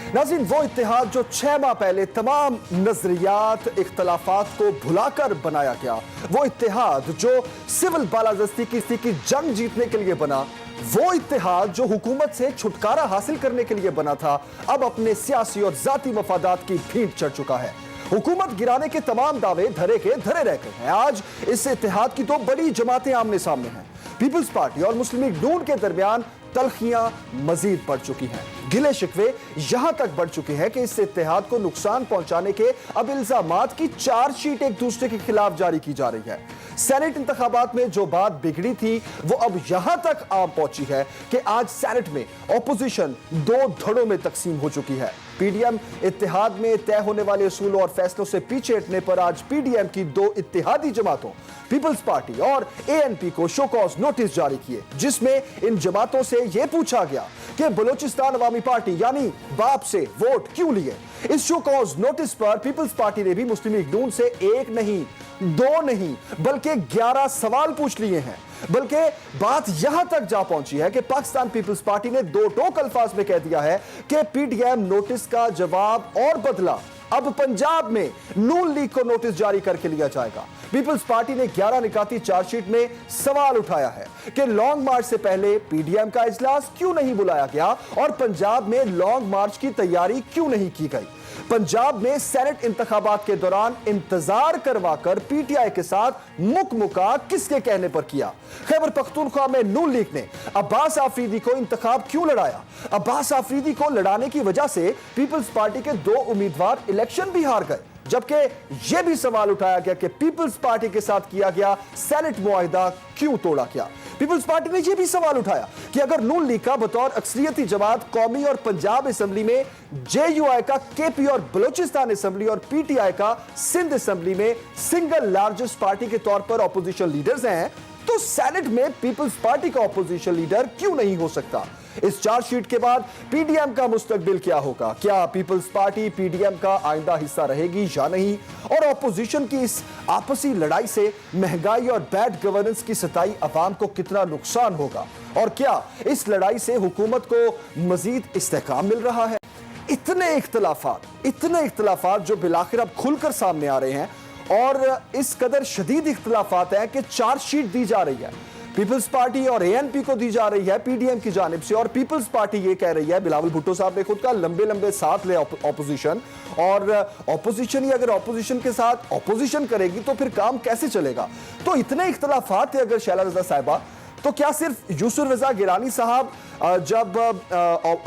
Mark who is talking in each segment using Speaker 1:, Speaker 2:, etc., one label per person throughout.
Speaker 1: नाज़रीन, वो इत्तेहाद जो 6 माह पहले तमाम नजरियात इख्तलाफात को भुलाकर बनाया गया, वो इत्तेहाद जो सिविल बालादस्ती की जंग जीतने के लिए बना, वो इत्तेहाद जो हुकूमत से छुटकारा हासिल करने के लिए बना था, अब अपने सियासी और जाती मफादात की भीड़ चढ़ चुका है। हुकूमत गिराने के तमाम दावे धरे के धरे रह गए हैं। आज इस इत्तेहाद की 2 बड़ी जमातें आमने सामने हैं। पीपल्स पार्टी और मुस्लिम लीग नून के दरमियान तलखियां मजीद बढ़ चुकी हैं। गिले शिकवे यहां तक बढ़ चुके हैं कि इस इत्तेहाद को नुकसान पहुंचाने के अब इल्जामात की चार्जशीट एक दूसरे के खिलाफ जारी की जा रही है। सेनेट इंतखाबात में जो बात बिगड़ी थी वो अब यहां तक आम पहुंची है कि आज सेनेट में ऑपोजिशन 2 धड़ों में तकसीम हो चुकी है। पीडीएम इत्तेहाद में तय होने वाले असूलों और फैसलों से पीछे हटने पर आज पीडीएम की 2 इत्तेहादी जमातों पीपल्स पार्टी और एएनपी को शो कॉज नोटिस जारी किए, जिसमें इन जमातों से यह पूछा गया कि बलोचिस्तान अवामी पार्टी यानी बाप से वोट क्यों लिए। इस शो कॉज नोटिस पर पीपल्स पार्टी ने भी मुस्लिम लीग नून से 1 नहीं 2 नहीं बल्कि 11 सवाल पूछ लिए हैं। बल्कि बात यहां तक जा पहुंची है कि पाकिस्तान पीपल्स पार्टी ने 2 टोक अल्फाज में कह दिया है कि पीडीएम नोटिस का जवाब और बदला अब पंजाब में नून लीग को नोटिस जारी करके लिया जाएगा। पीपल्स पार्टी ने 11 निकाती चार्जशीट में सवाल उठाया है कि लॉन्ग मार्च से पहले पीडीएम का इजलास क्यों नहीं बुलाया गया और पंजाब में लॉन्ग मार्च की तैयारी क्यों नहीं की गई। पंजाब में सेनेट इंतखाबात के दौरान इंतजार करवाकर पीटीआई के साथ मुकमुका किसके कहने पर किया। खैबर पख्तूनख्वा में नून लीग ने अब्बास आफरीदी को इंतखाब क्यों लड़ाया। अब्बास आफरीदी को लड़ाने की वजह से पीपल्स पार्टी के 2 उम्मीदवार इलेक्शन भी हार गए, जबकि यह भी सवाल उठाया गया कि पीपल्स पार्टी के साथ किया गया सेनेट मुआहिदा क्यों तोड़ा गया। पीपल्स पार्टी ने यह भी सवाल उठाया कि अगर नून लीग का बतौर अक्सरियती जमात कौमी और पंजाब असेंबली में, जेयूआई का केपी और बलोचिस्तान असेंबली और पीटीआई का सिंध असेंबली में सिंगल लार्जेस्ट पार्टी के तौर पर ऑपोजिशन लीडर्स हैं, तो सेनेट में पीपल्स पार्टी का ऑपोजिशन लीडर क्यों नहीं हो सकता। इस चार्जशीट के बाद पीडीएम का मुस्तकबिल क्या होगा, क्या पीपल्स पार्टी पीडीएम का आइंदा हिस्सा रहेगी या नहीं, और ऑपोजिशन की इस आपसी लड़ाई से महंगाई और बैड गवर्नेंस की सताई अवाम को कितना नुकसान होगा, और क्या इस लड़ाई से हुकूमत को मजीद इस्तेहकाम मिल रहा है। इतने इख्तलाफात जो बिलाखिर अब खुलकर सामने आ रहे हैं, और इस कदर शदीद इख्तलाफात हैं कि चार्जशीट दी जा रही है पीपल्स पार्टी और एएनपी को दी जा रही है पीडीएम की जानिब से, और पीपल्स पार्टी ये कह रही है, बिलावल भुट्टो साहब ने खुद का लंबे साथ ले ऑपोजिशन, और ऑपोजिशन ही अगर ऑपोजिशन के साथ ऑपोजिशन करेगी तो फिर काम कैसे चलेगा। तो इतने इख्तलाफात थे अगर शैला रज़ा साहिबा, तो क्या सिर्फ यूसुफ रज़ा गिलानी साहब जब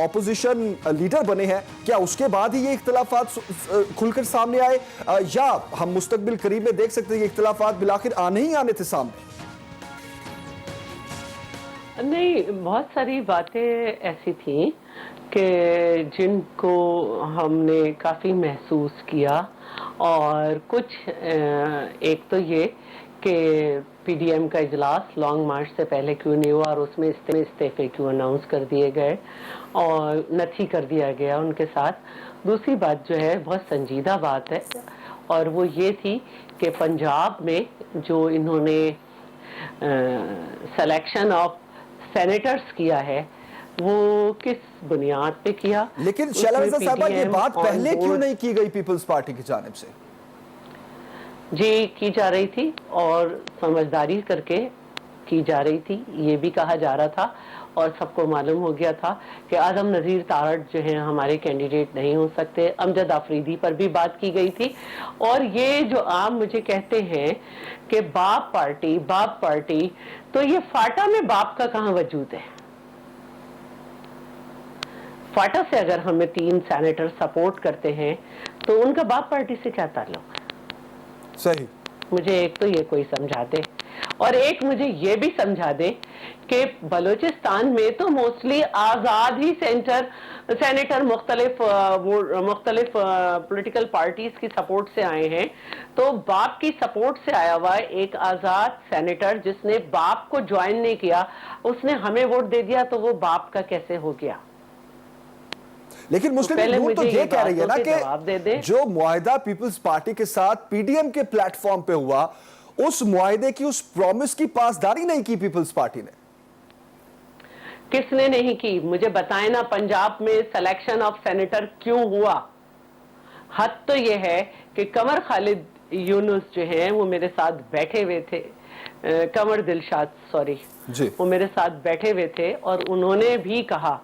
Speaker 1: ऑपोजिशन लीडर बने हैं, क्या उसके बाद ही ये इख्तलाफात खुलकर सामने आए, या हम मुस्तकबिल करीब में देख सकते हैं ये इख्तलाफात बिलाखिर आने ही आने थे सामने।
Speaker 2: नहीं, बहुत सारी बातें ऐसी थी कि जिनको हमने काफ़ी महसूस किया, और कुछ एक तो ये कि पीडीएम का इजलास लॉन्ग मार्च से पहले क्यों नहीं हुआ और उसमें इस्तीफे क्यों अनाउंस कर दिए गए और नथी कर दिया गया उनके साथ। दूसरी बात जो है बहुत संजीदा बात है, और वो ये थी कि पंजाब में जो इन्होंने सिलेक्शन ऑफ सेनेटर्स किया है वो किस बुनियाद पे किया।
Speaker 1: लेकिन शैला रज़ा साहबा, ये बात पहले क्यों नहीं की गई पीपल्स पार्टी की जानिब से?
Speaker 2: जी की जा रही थी और समझदारी करके की जा रही थी, ये भी कहा जा रहा था, और सबको मालूम हो गया था कि आदम नज़ीर तारड़ जो है हमारे कैंडिडेट नहीं हो सकते। अमजद आफरीदी पर भी बात की गई थी, और ये जो आम मुझे कहते हैं कि बाप पार्टी, तो ये फाटा में बाप का कहाँ वजूद है। फाटा से अगर हमें 3 सेनेटर सपोर्ट करते हैं तो उनका बाप पार्टी से क्या ताल्लुक है।
Speaker 1: सही, मुझे
Speaker 2: एक तो ये कोई समझा दे, और एक मुझे ये भी समझा दे कि बलूचिस्तान में तो मोस्टली आज़ाद ही सेनेटर मुख्तलिफ पॉलिटिकल पार्टीज की सपोर्ट से आए हैं, तो बाप की सपोर्ट से आया हुआ एक आज़ाद सेनेटर जिसने बाप को ज्वाइन नहीं किया, उसने हमें वोट दे दिया, तो वो बाप का कैसे हो गया।
Speaker 1: लेकिन मुस्लिम लीग नून तो ये कह रही है ना कि जो मुआहिदा पीपल्स पार्टी के साथ पीडीएम के प्लेटफॉर्म पे हुआ, उस मुआहिदे की, उस प्रॉमिस की पासदारी नहीं की पीपल्स पार्टी ने।
Speaker 2: किसने नहीं की? मुझे बताएं ना, पंजाब में सिलेक्शन ऑफ सेनेटर क्यों हुआ? हद तो ये है कि कमर खालिद यूनुस जो हैं वो मेरे साथ बैठे हुए थे, कमर दिलशाद सॉरी, वो मेरे साथ बैठे हुए थे और उन्होंने भी कहा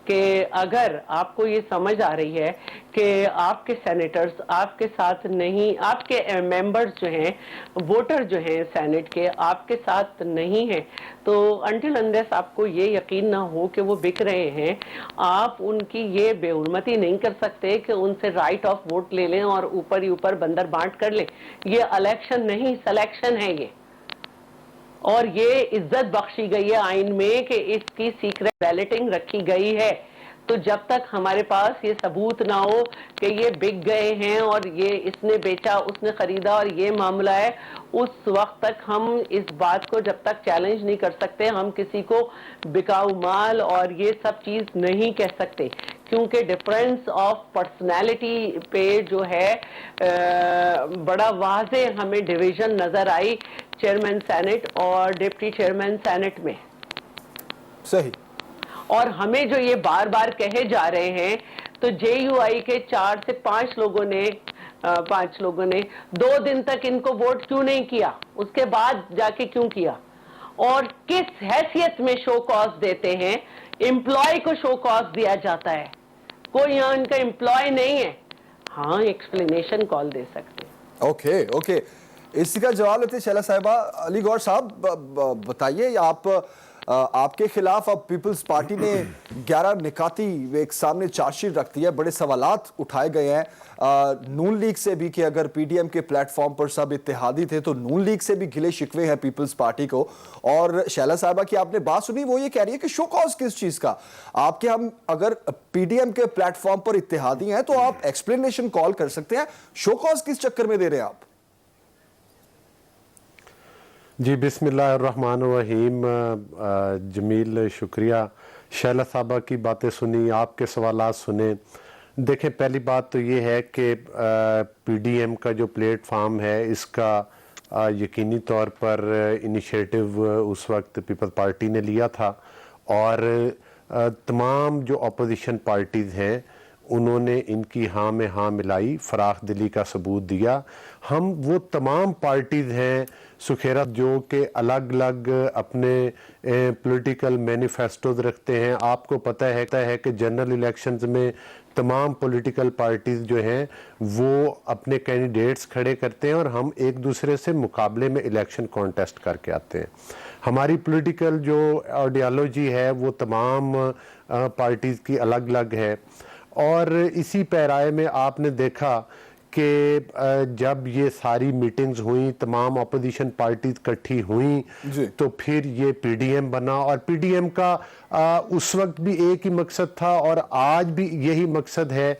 Speaker 2: कि अगर आपको ये समझ आ रही है कि आपके सेनेटर्स आपके साथ नहीं, आपके मेंबर्स जो हैं, वोटर जो हैं सेनेट के आपके साथ नहीं हैं, तो अंटिल अनलेस आपको ये यकीन ना हो कि वो बिक रहे हैं, आप उनकी ये बेहुरमती नहीं कर सकते कि उनसे राइट ऑफ वोट ले लें और ऊपर ही ऊपर बंदर बांट कर लें। ये इलेक्शन नहीं, सिलेक्शन है ये, और ये इज्जत बख्शी गई है आइन में कि इसकी सीक्रेट बैलेटिंग रखी गई है। तो जब तक हमारे पास ये सबूत ना हो कि ये बिक गए हैं और ये इसने बेचा उसने खरीदा और ये मामला है, उस वक्त तक हम इस बात को जब तक चैलेंज नहीं कर सकते, हम किसी को बिकाऊ माल और ये सब चीज नहीं कह सकते, क्योंकि डिफरेंस ऑफ पर्सनैलिटी पे जो है बड़ा वाज़े हमें डिवीजन नजर आई चेयरमैन सेनेट और डिप्टी चेयरमैन सेनेट में।
Speaker 1: सही।
Speaker 2: और हमें जो ये बार बार कहे जा रहे हैं, तो जेयूआई के 4 से 5 लोगों ने 2 दिन तक इनको वोट क्यों नहीं किया, उसके बाद जाके क्यों किया, और किस हैसियत में शो कॉज देते हैं? एम्प्लॉय को शो कॉज दिया जाता है, कोई यहाँ इनका एम्प्लॉय नहीं है। हाँ, एक्सप्लेनेशन कॉल दे सकते हैं।
Speaker 1: ओके ओके, इसी का जवाब लेते शैला साहिबा। अली गौर साहब बताइए, आपके खिलाफ अब पीपल्स पार्टी ने 11 निकाती एक सामने चार्जशीट रख दी है, बड़े सवालात उठाए गए हैं नून लीग से भी कि अगर पीडीएम के प्लेटफॉर्म पर सब इत्तेहादी थे तो नून लीग से भी गिले शिकवे हैं पीपल्स पार्टी को। और शैला साहिबा की आपने बात सुनी, वो ये कह रही है कि शो कॉज किस चीज का? आपके हम अगर पीडीएम के प्लेटफॉर्म पर इत्तेहादी हैं तो आप एक्सप्लेनेशन कॉल कर सकते हैं, शो कॉज किस चक्कर में दे रहे हैं आप?
Speaker 3: जी बिस्मिल्लाहिर्रहमानिर्रहीम। जमील शुक्रिया, शैला साहबा की बातें सुनी, आपके सवालात सुने। देखें, पहली बात तो ये है कि पीडीएम का जो प्लेटफार्म है इसका यकीनी तौर पर इनिशिएटिव उस वक्त पीपल्स पार्टी ने लिया था और तमाम जो अपोजिशन पार्टीज़ हैं उन्होंने इनकी हाँ में हाँ मिलाई, फराख दिली का सबूत दिया। हम वो तमाम पार्टीज़ हैं सुखेरा जो कि अलग अलग अपने पॉलिटिकल मैनिफेस्टोज रखते हैं। आपको पता है कि जनरल इलेक्शंस में तमाम पॉलिटिकल पार्टीज़ जो हैं वो अपने कैंडिडेट्स खड़े करते हैं और हम एक दूसरे से मुकाबले में इलेक्शन कॉन्टेस्ट करके आते हैं। हमारी पॉलिटिकल जो आइडियोलॉजी है वो तमाम पार्टीज़ की अलग अलग है और इसी पैराए में आपने देखा कि जब ये सारी मीटिंग्स हुई, तमाम अपोजिशन पार्टीज इकट्ठी हुई, तो फिर ये पीडीएम बना और पीडीएम का उस वक्त भी एक ही मकसद था और आज भी यही मकसद है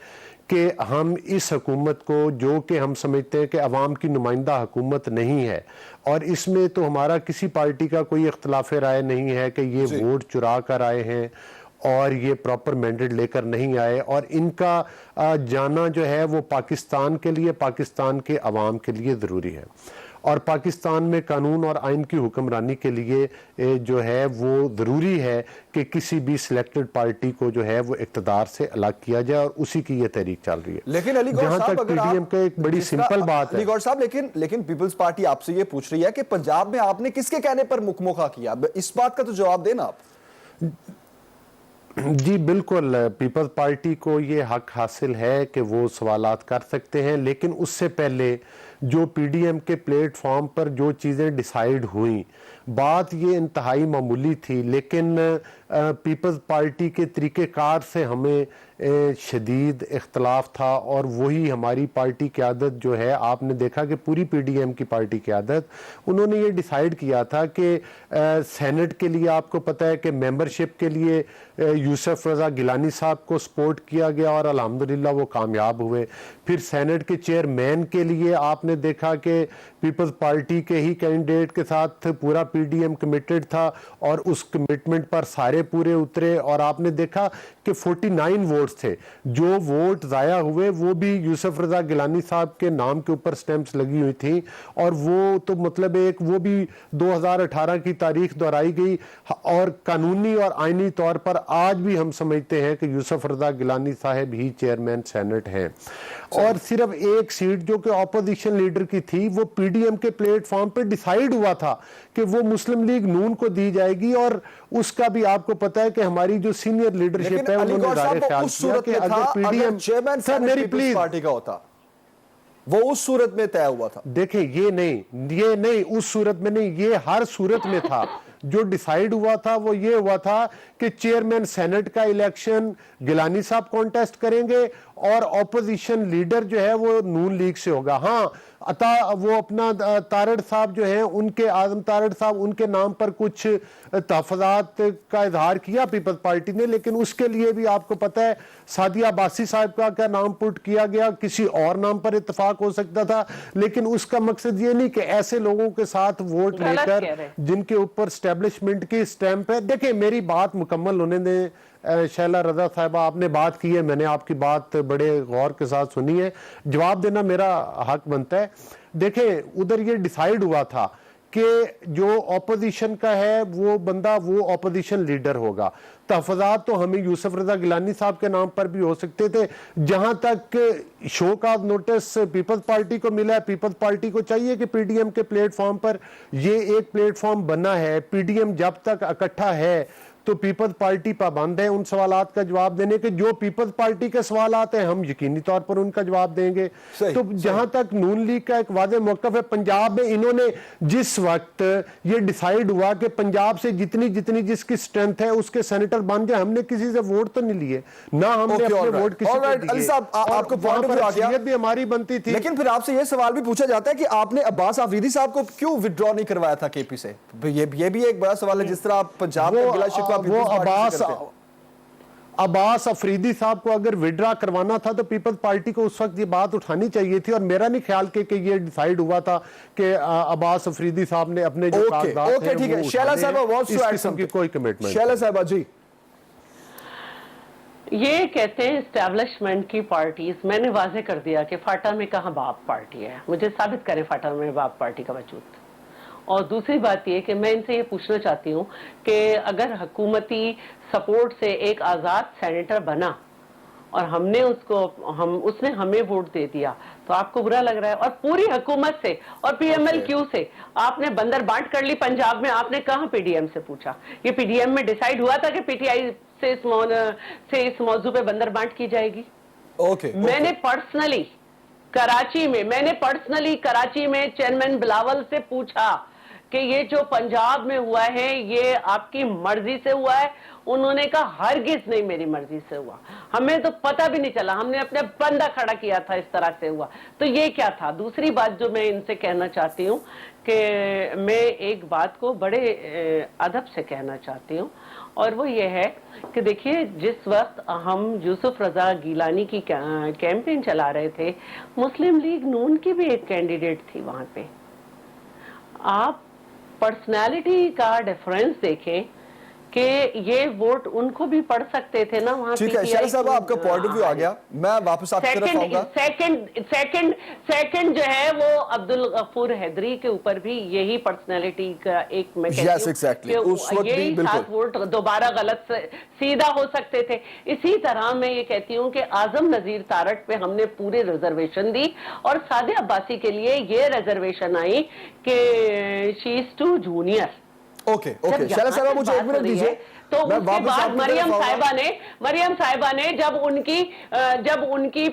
Speaker 3: कि हम इस हुकूमत को, जो कि हम समझते हैं कि अवाम की नुमाइंदा हुकूमत नहीं है और इसमें तो हमारा किसी पार्टी का कोई इख्तलाफ राय नहीं है कि ये वोट चुरा कर आए हैं और ये प्रॉपर मैंडेट लेकर नहीं आए और इनका जाना जो है वो पाकिस्तान के लिए, पाकिस्तान के अवाम के लिए ज़रूरी है और पाकिस्तान में कानून और आइन की हुक्मरानी के लिए जो है वो ज़रूरी है कि किसी भी सिलेक्टेड पार्टी को जो है वो इक़्तिदार से अलग किया जाए और उसी की ये तहरीक चल रही है।
Speaker 1: लेकिन अली गौर साहब, अगर
Speaker 3: पीडीएम का एक बड़ी सिंपल बात है
Speaker 1: अली गौर साहब, लेकिन पीपल्स पार्टी आपसे ये पूछ रही है कि पंजाब में आपने किसके कहने पर मुखमोखा किया, इस बात का तो जवाब देना आप।
Speaker 3: जी बिल्कुल, पीपल्स पार्टी को ये हक हासिल है कि वो सवालात कर सकते हैं, लेकिन उससे पहले जो पीडीएम के प्लेटफॉर्म पर जो चीज़ें डिसाइड हुई, बात ये इंतहाई मामूली थी, लेकिन पीपल्स पार्टी के तरीक़ेकार से हमें शदीद इख्तलाफ था और वही हमारी पार्टी क़यादत जो है, आपने देखा कि पूरी पीडीएम की पार्टी क़यादत, उन्होंने ये डिसाइड किया था कि सेनेट के लिए आपको पता है कि मेंबरशिप के लिए यूसुफ रज़ा गिलानी साहब को सपोर्ट किया गया और अल्हम्दुलिल्लाह वो कामयाब हुए। फिर सेनेट के चेयरमैन के लिए आपने आपने देखा कि पीपल्स पार्टी के ही कैंडिडेट के साथ पूरा पीडीएम कमिटेड था और उस कमिटमेंट पर सारे पूरे उतरे, और आपने देखा कि 49 वोट्स थे। जो वोट ज़ाया हुए वो भी यूसुफ रज़ा गिलानी साहब के नाम के ऊपर स्टैंप्स लगी हुई थी, और वो तो मतलब एक वो भी 2018 की तारीख दोहराई गई, और कानूनी और आईनी तौर पर आज भी हम समझते हैं कि यूसुफ रज़ा गिलानी साहब ही चेयरमैन सेनेट हैं। और सिर्फ एक सीट जो कि ऑपोजिशन लीडर की थी वो पीडीएम के प्लेटफॉर्म पे डिसाइड हुआ था कि वो मुस्लिम लीग नून को दी जाएगी, और उसका भी आपको पता है कि हमारी जो सीनियर लीडरशिप है उन्होंने ज़ाहिर ख्याल किया कि अगर पीडीएम
Speaker 1: सर मेरी प्लीज पार्टी का होता वो उस सूरत में तय हुआ था।
Speaker 3: देखिए ये नहीं उस सूरत में नहीं, ये हर सूरत में था। जो डिसाइड हुआ था वो ये हुआ था कि चेयरमैन सेनेट का इलेक्शन गिलानी साहब कॉन्टेस्ट करेंगे और ऑपोजिशन लीडर जो है वो नून लीग से होगा। हाँ, अता वो अपना तारड़ साहब जो हैं उनके, आजम तारड़ साहब, उनके नाम पर कुछ तहफ़्फ़ुज़ात का इजहार किया पीपल्स पार्टी ने, लेकिन उसके लिए भी आपको पता है सादिया अब्बासी साहब का क्या नाम पुट किया गया, किसी और नाम पर इत्तेफाक हो सकता था, लेकिन उसका मकसद ये नहीं कि ऐसे लोगों के साथ वोट लेकर जिनके ऊपर एस्टेब्लिशमेंट की स्टैंप है। देखिए मेरी बात मुकम्मल होने दें। शैला रजा साहिबा, आपने बात की है, मैंने आपकी बात बड़े गौर के साथ सुनी है, जवाब देना मेरा हक बनता है। देखिए उधर ये डिसाइड हुआ था कि जो ऑपोजिशन का है वो बंदा वो ऑपोजिशन लीडर होगा। तहफ़्फ़ुज़ात तो हमें यूसुफ रज़ा गिलानी साहब के नाम पर भी हो सकते थे। जहां तक शो का नोटिस पीपल्स पार्टी को मिला है, पीपल्स पार्टी को चाहिए कि पीडीएम के प्लेटफॉर्म पर ये एक प्लेटफॉर्म बना है, पीडीएम जब तक इकट्ठा है तो पीपल्स पार्टी पाबंद है उन सवालात का जवाब देने के। जो पीपल्स पार्टी के सवालात हैं हम यकीनी तौर पर उनका जवाब देंगे। तो जहां तक नून लीग का एक वादे मौक़िफ़ है, पंजाब में इन्होंने जिस वक्त ये डिसाइड हुआ कि पंजाब से जितनी जितनी जिसकी स्ट्रेंथ है उसके सेनेटर बन जाए, हमने किसी से वोट तो नहीं लिए ना, हमने अपने वोट किसी को दिए।
Speaker 1: आपको पॉइंट ऑफ व्यू आ गया,
Speaker 3: भी हमारी बनती थी।
Speaker 1: लेकिन फिर आपसे ये सवाल भी पूछा जाता है कि आपने अब्बास आफरीदी साहब को क्यों विथड्रॉ नहीं करवाया था केपी से? ये भी एक बड़ा सवाल है। जिस तरह आप पंजाब में गिला शिकवा
Speaker 3: वो अब्बास अफरीदी साहब को अगर विड्रा करवाना था तो पीपल्स पार्टी को उस वक्त ये बात उठानी चाहिए थी, और मेरा नहीं ख्याल कि ये डिसाइड हुआ था कि अब्बास अफरीदी साहब ने अपने जो कागजात हैं
Speaker 1: ठीक है। शैला साहबा वांट्स टू ऐड समथिंग,
Speaker 3: कोई कमिटमेंट।
Speaker 1: शैला साहबा जी,
Speaker 2: ये कहते हैं एस्टैब्लिशमेंट की पार्टीज, मैंने वाजे कर दिया कि फाटा में कहाँ बाप पार्टी है, मुझे साबित करें फाटा में बाप पार्टी का वजूद। और दूसरी बात ये कि मैं इनसे ये पूछना चाहती हूँ कि अगर हुकूमती सपोर्ट से एक आज़ाद सेनेटर बना और उसने हमें वोट दे दिया तो आपको बुरा लग रहा है? और पूरी हुकूमत से और पीएमएलक्यू से आपने बंदर बांट कर ली पंजाब में, आपने कहाँ पीडीएम से पूछा? ये पीडीएम में डिसाइड हुआ था कि पीटीआई से इस मौजू पे बंदर बांट की जाएगी। मैंने पर्सनली कराची में चेयरमैन बिलावल से पूछा कि ये जो पंजाब में हुआ है ये आपकी मर्जी से हुआ है? उन्होंने कहा हरगिज नहीं, मेरी मर्जी से हुआ, हमें तो पता भी नहीं चला, हमने अपने बंदा खड़ा किया था, इस तरह से हुआ। तो ये क्या था? दूसरी बात जो मैं इनसे कहना चाहती हूँ कि मैं एक बात को बड़े अदब से कहना चाहती हूँ, और वो ये है कि देखिए जिस वक्त हम यूसुफ रज़ा गिलानी की कैंपेन चला रहे थे, मुस्लिम लीग नून की भी एक कैंडिडेट थी वहां पे। आप पर्सनालिटी का डिफरेंस देखें कि ये वोट उनको भी पड़ सकते थे ना वहां।
Speaker 1: ठीक है शैला साहब, आपका पॉइंट ऑफ व्यू आ गया, मैं वापस आपकी तरफ आऊंगा।
Speaker 2: सेकंड जो है वो अब्दुल गफूर हैदरी के ऊपर भी यही पर्सनालिटी का एक मैं कहती हूं कि यही 7 वोट दोबारा गलत सीधा हो सकते थे। इसी तरह मैं ये कहती हूं कि आजम नजीर तारट पे हमने पूरी रिजर्वेशन दी और सादिया अब्बासी के लिए ये रिजर्वेशन आई कि she is too junior.
Speaker 1: Okay Shaila साहब मुझे 1 मिनट दीजिए।
Speaker 2: तो उसके बाद मरियम साहिबा ने जब उनकी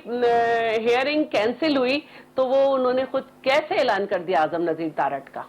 Speaker 2: हियरिंग कैंसिल हुई तो वो उन्होंने खुद कैसे ऐलान कर दिया आजम नजीर तारट का?